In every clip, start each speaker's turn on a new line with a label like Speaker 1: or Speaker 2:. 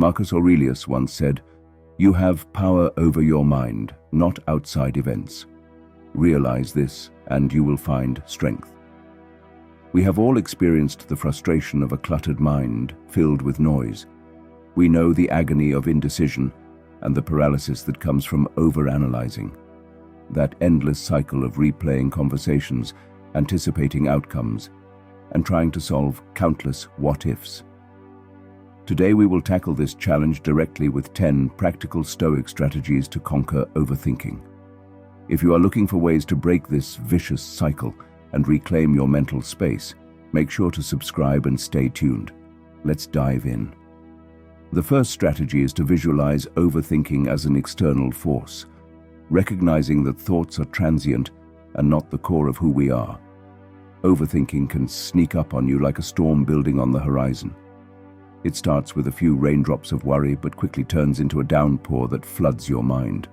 Speaker 1: Marcus Aurelius once said, "You have power over your mind, not outside events. Realize this, and you will find strength." We have all experienced the frustration of a cluttered mind filled with noise. We know the agony of indecision and the paralysis that comes from overanalyzing. That endless cycle of replaying conversations, anticipating outcomes, and trying to solve countless what-ifs. Today we will tackle this challenge directly with 10 practical Stoic strategies to conquer overthinking. If you are looking for ways to break this vicious cycle and reclaim your mental space, make sure to subscribe and stay tuned. Let's dive in. The first strategy is to visualize overthinking as an external force, recognizing that thoughts are transient and not the core of who we are. Overthinking can sneak up on you like a storm building on the horizon. It starts with a few raindrops of worry but quickly turns into a downpour that floods your mind.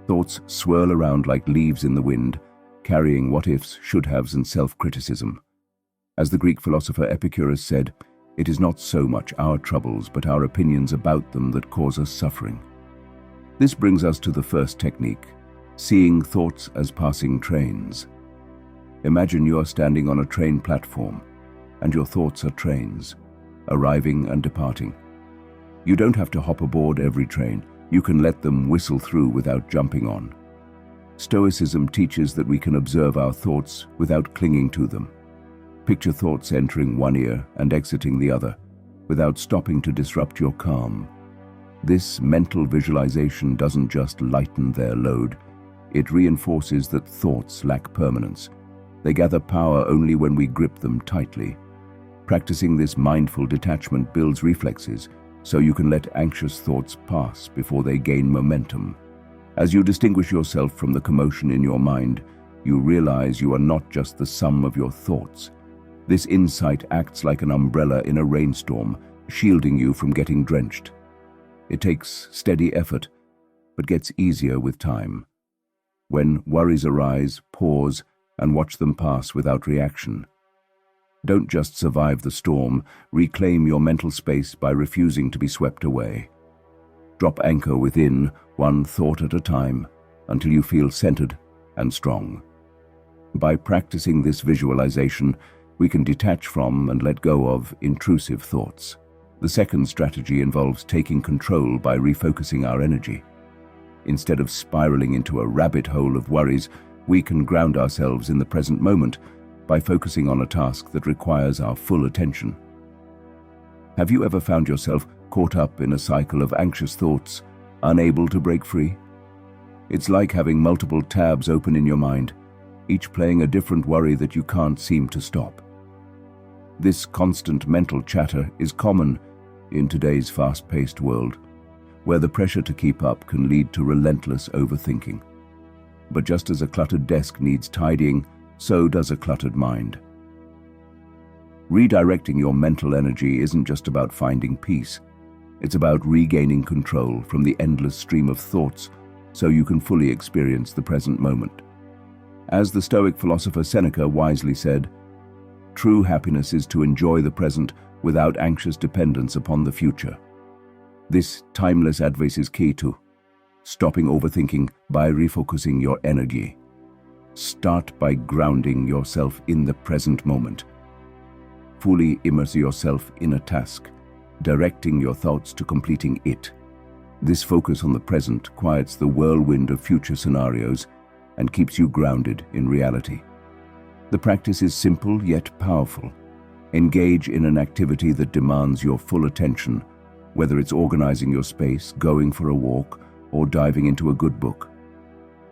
Speaker 1: Thoughts swirl around like leaves in the wind, carrying what-ifs, should-haves, and self-criticism. As the Greek philosopher Epicurus said, "It is not so much our troubles but our opinions about them that cause us suffering." This brings us to the first technique, seeing thoughts as passing trains. Imagine you are standing on a train platform, and your thoughts are trains, arriving and departing. You don't have to hop aboard every train. You can let them whistle through without jumping on. Stoicism teaches that we can observe our thoughts without clinging to them. Picture thoughts entering one ear and exiting the other, without stopping to disrupt your calm. This mental visualization doesn't just lighten their load, it reinforces that thoughts lack permanence. They gather power only when we grip them tightly. Practicing this mindful detachment builds reflexes, so you can let anxious thoughts pass before they gain momentum. As you distinguish yourself from the commotion in your mind, you realize you are not just the sum of your thoughts. This insight acts like an umbrella in a rainstorm, shielding you from getting drenched. It takes steady effort, but gets easier with time. When worries arise, pause and watch them pass without reaction. Don't just survive the storm, reclaim your mental space by refusing to be swept away. Drop anchor within, one thought at a time, until you feel centered and strong. By practicing this visualization, we can detach from and let go of intrusive thoughts. The second strategy involves taking control by refocusing our energy. Instead of spiraling into a rabbit hole of worries, we can ground ourselves in the present moment by focusing on a task that requires our full attention. Have you ever found yourself caught up in a cycle of anxious thoughts, unable to break free? It's like having multiple tabs open in your mind, each playing a different worry that you can't seem to stop. This constant mental chatter is common in today's fast-paced world, where the pressure to keep up can lead to relentless overthinking. But just as a cluttered desk needs tidying, so does a cluttered mind. Redirecting your mental energy isn't just about finding peace. It's about regaining control from the endless stream of thoughts so you can fully experience the present moment. As the Stoic philosopher Seneca wisely said, "True happiness is to enjoy the present without anxious dependence upon the future." This timeless advice is key to stopping overthinking by refocusing your energy. Start by grounding yourself in the present moment. Fully immerse yourself in a task, directing your thoughts to completing it. This focus on the present quiets the whirlwind of future scenarios and keeps you grounded in reality. The practice is simple yet powerful. Engage in an activity that demands your full attention, whether it's organizing your space, going for a walk, or diving into a good book.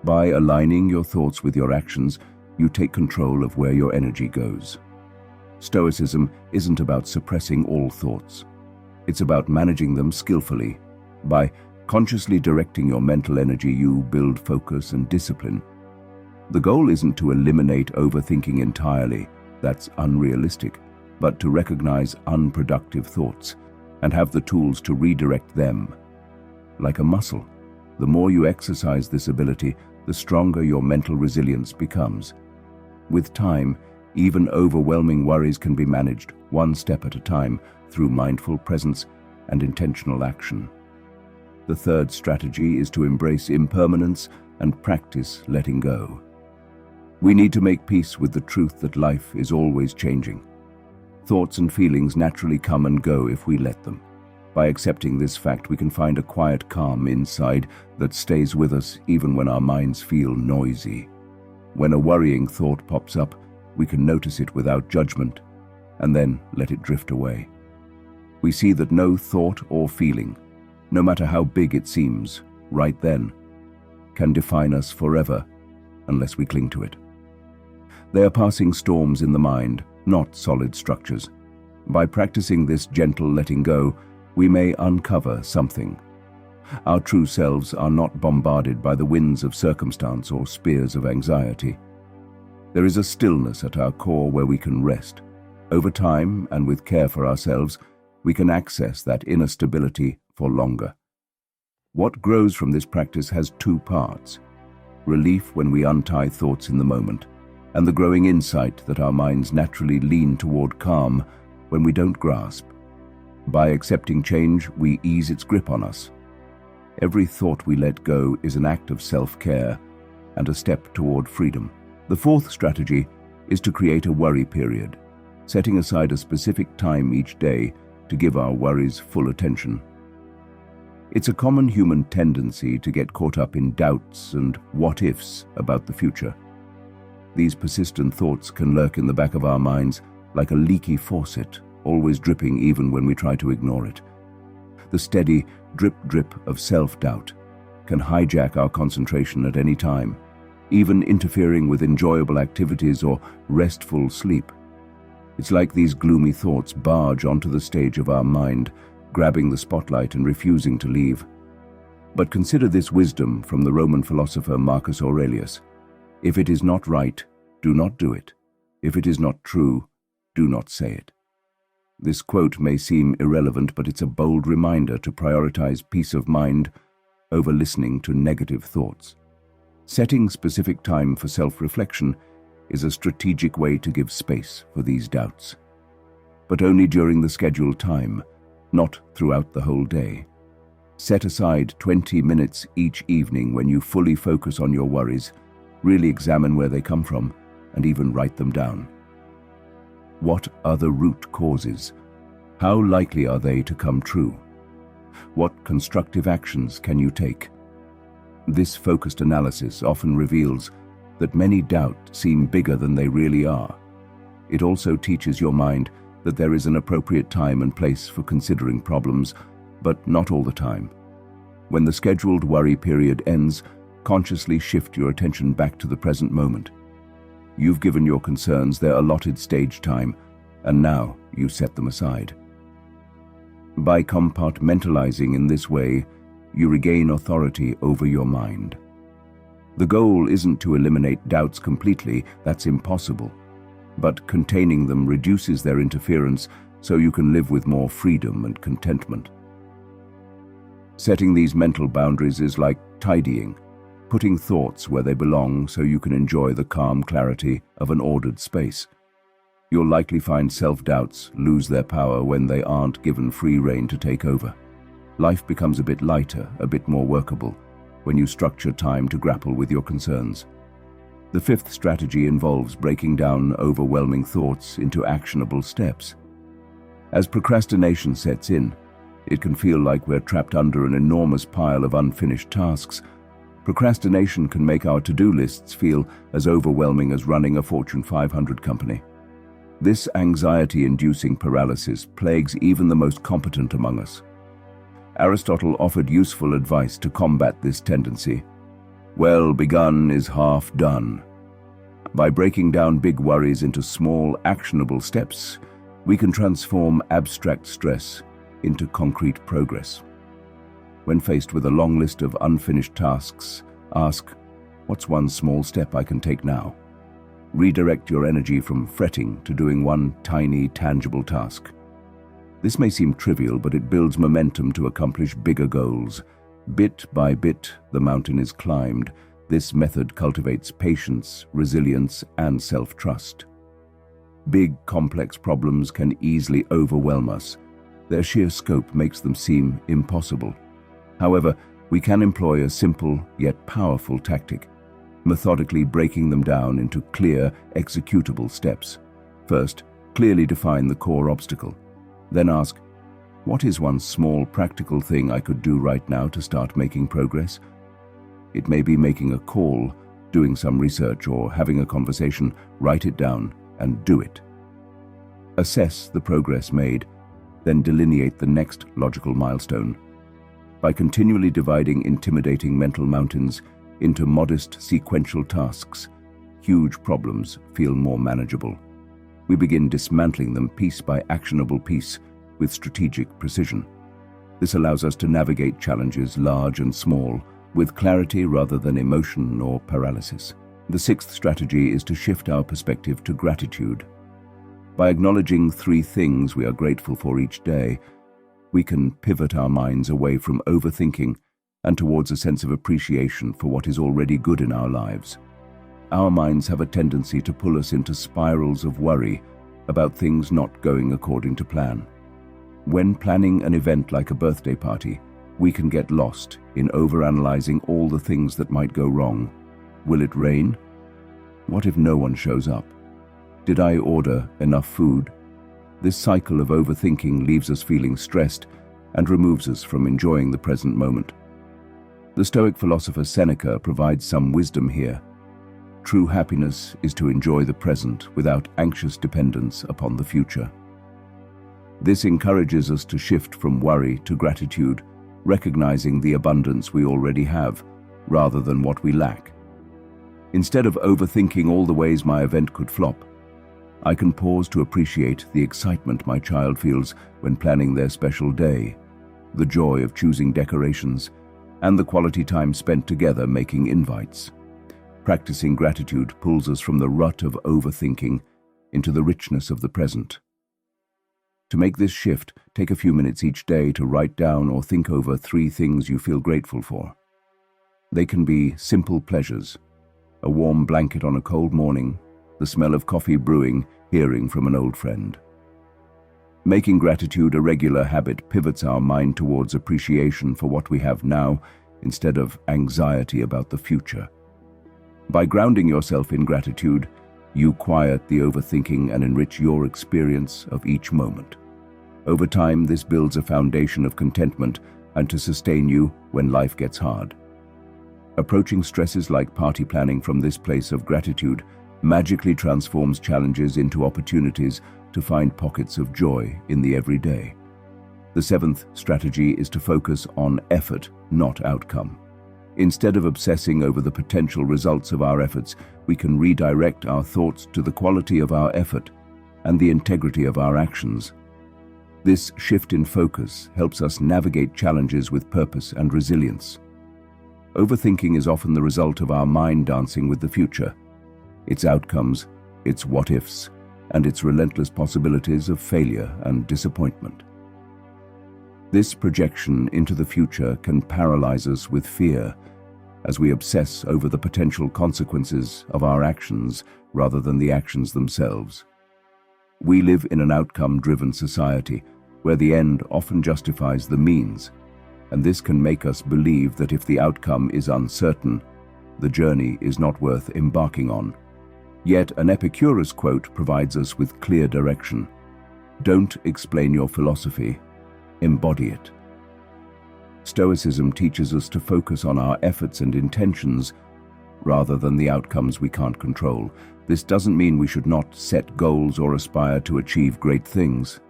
Speaker 1: By aligning your thoughts with your actions, you take control of where your energy goes. Stoicism isn't about suppressing all thoughts. It's about managing them skillfully. By consciously directing your mental energy, you build focus and discipline. The goal isn't to eliminate overthinking entirely, that's unrealistic, but to recognize unproductive thoughts and have the tools to redirect them. Like a muscle, the more you exercise this ability, the stronger your mental resilience becomes. With time, even overwhelming worries can be managed one step at a time through mindful presence and intentional action. The third strategy is to embrace impermanence and practice letting go. We need to make peace with the truth that life is always changing. Thoughts and feelings naturally come and go if we let them. By accepting this fact, we can find a quiet calm inside that stays with us even when our minds feel noisy. When a worrying thought pops up, we can notice it without judgment and then let it drift away. We see that no thought or feeling, no matter how big it seems, right then, can define us forever unless we cling to it. They are passing storms in the mind, not solid structures. By practicing this gentle letting go, we may uncover something. Our true selves are not bombarded by the winds of circumstance or spears of anxiety. There is a stillness at our core where we can rest. Over time, and with care for ourselves, we can access that inner stability for longer. What grows from this practice has two parts: relief when we untie thoughts in the moment, and the growing insight that our minds naturally lean toward calm when we don't grasp. By accepting change, we ease its grip on us. Every thought we let go is an act of self-care and a step toward freedom. The fourth strategy is to create a worry period, setting aside a specific time each day to give our worries full attention. It's a common human tendency to get caught up in doubts and what-ifs about the future. These persistent thoughts can lurk in the back of our minds like a leaky faucet, always dripping even when we try to ignore it. The steady drip-drip of self-doubt can hijack our concentration at any time, even interfering with enjoyable activities or restful sleep. It's like these gloomy thoughts barge onto the stage of our mind, grabbing the spotlight and refusing to leave. But consider this wisdom from the Roman philosopher Marcus Aurelius. If it is not right, do not do it. If it is not true, do not say it. This quote may seem irrelevant, but it's a bold reminder to prioritize peace of mind over listening to negative thoughts. Setting specific time for self-reflection is a strategic way to give space for these doubts. But only during the scheduled time, not throughout the whole day. Set aside 20 minutes each evening when you fully focus on your worries, really examine where they come from, and even write them down. What are the root causes? How likely are they to come true? What constructive actions can you take? This focused analysis often reveals that many doubts seem bigger than they really are. It also teaches your mind that there is an appropriate time and place for considering problems, but not all the time. When the scheduled worry period ends, consciously shift your attention back to the present moment. You've given your concerns their allotted stage time, and now you set them aside. By compartmentalizing in this way, you regain authority over your mind. The goal isn't to eliminate doubts completely, that's impossible, but containing them reduces their interference so you can live with more freedom and contentment. Setting these mental boundaries is like tidying, putting thoughts where they belong so you can enjoy the calm clarity of an ordered space. You'll likely find self-doubts lose their power when they aren't given free rein to take over. Life becomes a bit lighter, a bit more workable, when you structure time to grapple with your concerns. The fifth strategy involves breaking down overwhelming thoughts into actionable steps. As procrastination sets in, it can feel like we're trapped under an enormous pile of unfinished tasks. Procrastination can make our to-do lists feel as overwhelming as running a Fortune 500 company. This anxiety-inducing paralysis plagues even the most competent among us. Aristotle offered useful advice to combat this tendency. Well begun is half done. By breaking down big worries into small, actionable steps, we can transform abstract stress into concrete progress. When faced with a long list of unfinished tasks, ask, what's one small step I can take now? Redirect your energy from fretting to doing one tiny, tangible task. This may seem trivial, but it builds momentum to accomplish bigger goals. Bit by bit, the mountain is climbed. This method cultivates patience, resilience, and self-trust. Big, complex problems can easily overwhelm us, Their sheer scope makes them seem impossible. However, we can employ a simple yet powerful tactic, methodically breaking them down into clear, executable steps. First, clearly define the core obstacle. Then ask, what is one small, practical thing I could do right now to start making progress? It may be making a call, doing some research, or having a conversation. Write it down and do it. Assess the progress made, then delineate the next logical milestone. By continually dividing intimidating mental mountains into modest sequential tasks, huge problems feel more manageable. We begin dismantling them piece by actionable piece with strategic precision. This allows us to navigate challenges large and small with clarity rather than emotion or paralysis. The sixth strategy is to shift our perspective to gratitude. By acknowledging 3 things we are grateful for each day, we can pivot our minds away from overthinking and towards a sense of appreciation for what is already good in our lives. Our minds have a tendency to pull us into spirals of worry about things not going according to plan. When planning an event like a birthday party, we can get lost in overanalyzing all the things that might go wrong. Will it rain? What if no one shows up? Did I order enough food? This cycle of overthinking leaves us feeling stressed and removes us from enjoying the present moment. The Stoic philosopher Seneca provides some wisdom here. True happiness is to enjoy the present without anxious dependence upon the future. This encourages us to shift from worry to gratitude, recognizing the abundance we already have, rather than what we lack. Instead of overthinking all the ways my event could flop, I can pause to appreciate the excitement my child feels when planning their special day, the joy of choosing decorations, and the quality time spent together making invites. Practicing gratitude pulls us from the rut of overthinking into the richness of the present. To make this shift, take a few minutes each day to write down or think over 3 things you feel grateful for. They can be simple pleasures: a warm blanket on a cold morning, the smell of coffee brewing, hearing from an old friend. Making gratitude a regular habit pivots our mind towards appreciation for what we have now instead of anxiety about the future. By grounding yourself in gratitude, you quiet the overthinking and enrich your experience of each moment. Over time, this builds a foundation of contentment and to sustain you when life gets hard. Approaching stresses like party planning from this place of gratitude magically transforms challenges into opportunities to find pockets of joy in the everyday. The 7th strategy is to focus on effort, not outcome. Instead of obsessing over the potential results of our efforts, we can redirect our thoughts to the quality of our effort and the integrity of our actions. This shift in focus helps us navigate challenges with purpose and resilience. Overthinking is often the result of our mind dancing with the future, its outcomes, its what-ifs, and its relentless possibilities of failure and disappointment. This projection into the future can paralyze us with fear as we obsess over the potential consequences of our actions rather than the actions themselves. We live in an outcome-driven society where the end often justifies the means, and this can make us believe that if the outcome is uncertain, the journey is not worth embarking on. Yet an Epicurus quote provides us with clear direction. Don't explain your philosophy, embody it. Stoicism teaches us to focus on our efforts and intentions rather than the outcomes we can't control. This doesn't mean we should not set goals or aspire to achieve great things,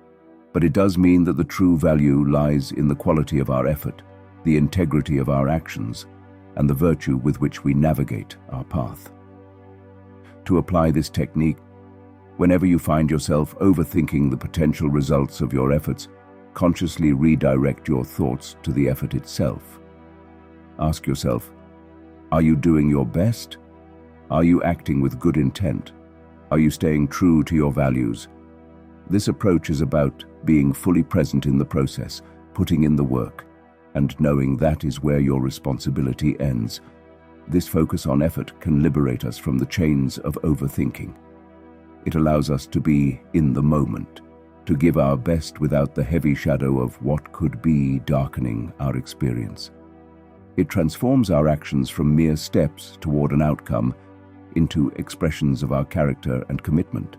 Speaker 1: but it does mean that the true value lies in the quality of our effort, the integrity of our actions, and the virtue with which we navigate our path. To apply this technique, whenever you find yourself overthinking the potential results of your efforts, consciously redirect your thoughts to the effort itself. Ask yourself, are you doing your best? Are you acting with good intent? Are you staying true to your values? This approach is about being fully present in the process, putting in the work, and knowing that is where your responsibility ends. This focus on effort can liberate us from the chains of overthinking. It allows us to be in the moment, to give our best without the heavy shadow of what could be darkening our experience. It transforms our actions from mere steps toward an outcome into expressions of our character and commitment.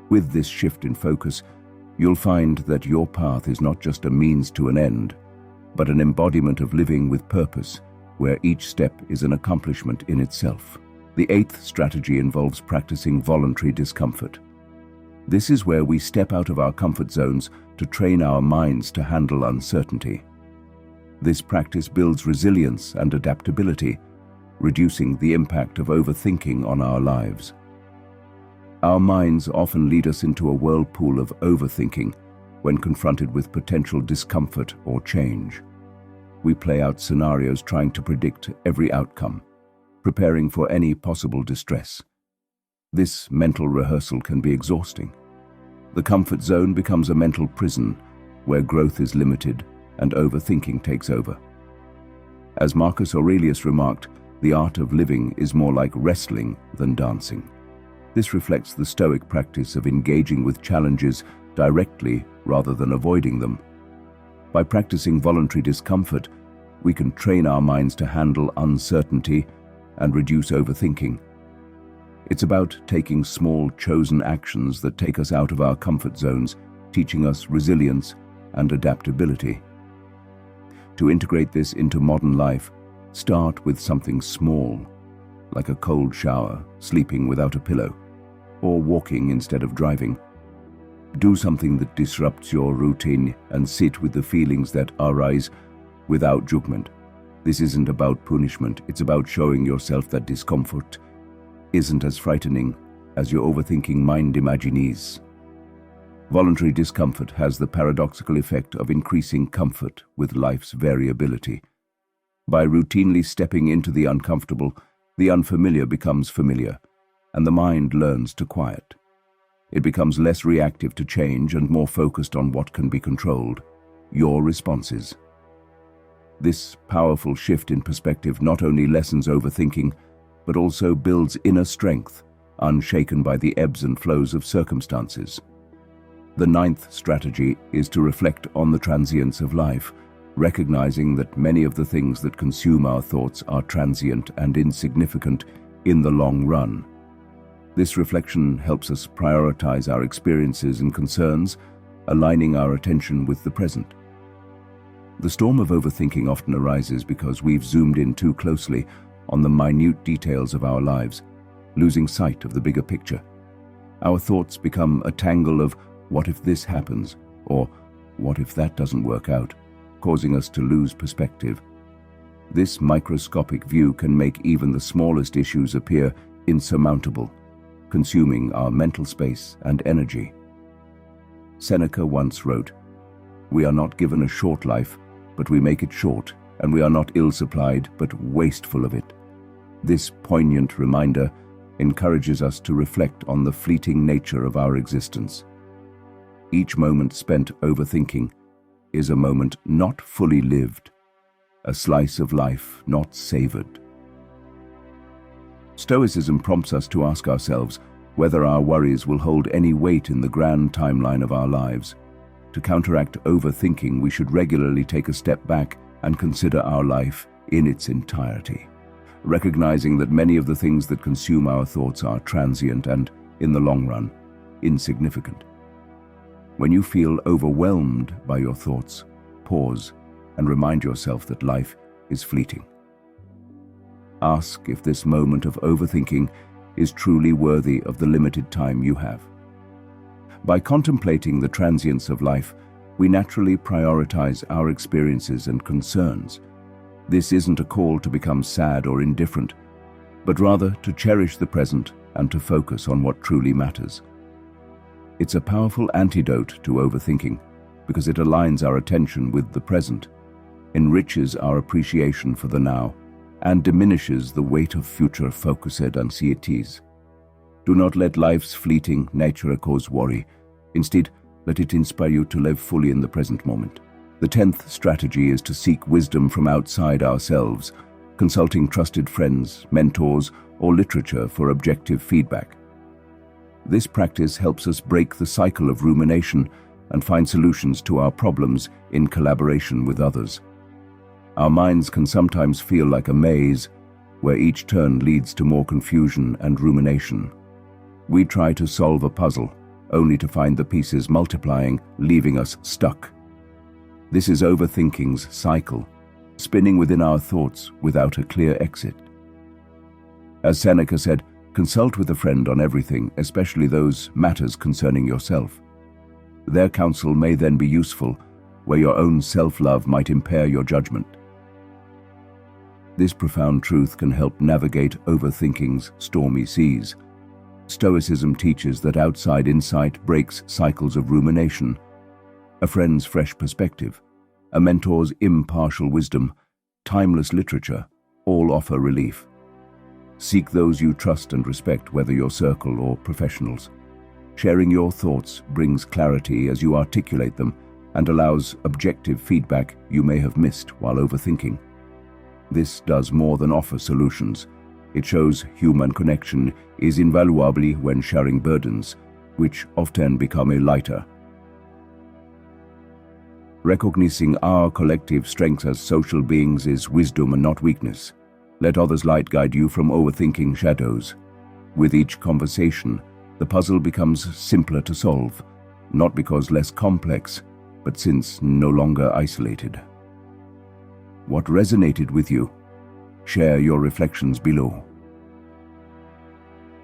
Speaker 1: With this shift in focus, you'll find that your path is not just a means to an end, but an embodiment of living with purpose, where each step is an accomplishment in itself. The eighth strategy involves practicing voluntary discomfort. This is where we step out of our comfort zones to train our minds to handle uncertainty. This practice builds resilience and adaptability, reducing the impact of overthinking on our lives. Our minds often lead us into a whirlpool of overthinking when confronted with potential discomfort or change. We play out scenarios trying to predict every outcome, preparing for any possible distress. This mental rehearsal can be exhausting. The comfort zone becomes a mental prison where growth is limited and overthinking takes over. As Marcus Aurelius remarked, the art of living is more like wrestling than dancing. This reflects the Stoic practice of engaging with challenges directly rather than avoiding them. By practicing voluntary discomfort, we can train our minds to handle uncertainty and reduce overthinking. It's about taking small, chosen actions that take us out of our comfort zones, teaching us resilience and adaptability. To integrate this into modern life, start with something small, like a cold shower, sleeping without a pillow, or walking instead of driving. Do something that disrupts your routine and sit with the feelings that arise without judgment. This isn't about punishment, it's about showing yourself that discomfort isn't as frightening as your overthinking mind imagines. Voluntary discomfort has the paradoxical effect of increasing comfort with life's variability. By routinely stepping into the uncomfortable, the unfamiliar becomes familiar, and the mind learns to quiet. It becomes less reactive to change and more focused on what can be controlled, your responses. This powerful shift in perspective not only lessens overthinking, but also builds inner strength, unshaken by the ebbs and flows of circumstances. The ninth strategy is to reflect on the transience of life, recognizing that many of the things that consume our thoughts are transient and insignificant in the long run. This reflection helps us prioritize our experiences and concerns, aligning our attention with the present. The storm of overthinking often arises because we've zoomed in too closely on the minute details of our lives, losing sight of the bigger picture. Our thoughts become a tangle of "what if this happens?" or "what if that doesn't work out?" causing us to lose perspective. This microscopic view can make even the smallest issues appear insurmountable, consuming our mental space and energy. Seneca once wrote, "We are not given a short life, but we make it short, and we are not ill-supplied, but wasteful of it." This poignant reminder encourages us to reflect on the fleeting nature of our existence. Each moment spent overthinking is a moment not fully lived, a slice of life not savored. Stoicism prompts us to ask ourselves whether our worries will hold any weight in the grand timeline of our lives. To counteract overthinking, we should regularly take a step back and consider our life in its entirety, recognizing that many of the things that consume our thoughts are transient and, in the long run, insignificant. When you feel overwhelmed by your thoughts, pause and remind yourself that life is fleeting. Ask if this moment of overthinking is truly worthy of the limited time you have. By contemplating the transience of life, we naturally prioritize our experiences and concerns. This isn't a call to become sad or indifferent, but rather to cherish the present and to focus on what truly matters. It's a powerful antidote to overthinking because it aligns our attention with the present, enriches our appreciation for the now, and diminishes the weight of future focused anxieties. Do not let life's fleeting nature cause worry. Instead, let it inspire you to live fully in the present moment. The 10th strategy is to seek wisdom from outside ourselves, consulting trusted friends, mentors, or literature for objective feedback. This practice helps us break the cycle of rumination and find solutions to our problems in collaboration with others. Our minds can sometimes feel like a maze, where each turn leads to more confusion and rumination. We try to solve a puzzle, only to find the pieces multiplying, leaving us stuck. This is overthinking's cycle, spinning within our thoughts without a clear exit. As Seneca said, consult with a friend on everything, especially those matters concerning yourself. Their counsel may then be useful, where your own self-love might impair your judgment. This profound truth can help navigate overthinking's stormy seas. Stoicism teaches that outside insight breaks cycles of rumination. A friend's fresh perspective, a mentor's impartial wisdom, timeless literature, all offer relief. Seek those you trust and respect, whether your circle or professionals. Sharing your thoughts brings clarity as you articulate them and allows objective feedback you may have missed while overthinking. This does more than offer solutions. It shows human connection is invaluable when sharing burdens, which often become a lighter. Recognizing our collective strengths as social beings is wisdom and not weakness. Let others' light guide you from overthinking shadows. With each conversation, the puzzle becomes simpler to solve, not because less complex, but since no longer isolated. What resonated with you? Share your reflections below.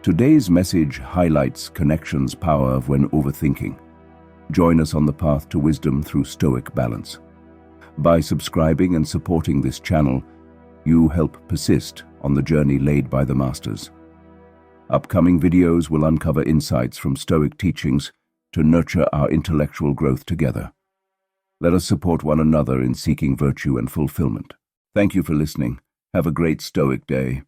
Speaker 1: Today's message highlights connection's power when overthinking. Join us on the path to wisdom through Stoic balance. By subscribing and supporting this channel, you help persist on the journey laid by the masters. Upcoming videos will uncover insights from Stoic teachings to nurture our intellectual growth together. Let us support one another in seeking virtue and fulfillment. Thank you for listening. Have a great Stoic day.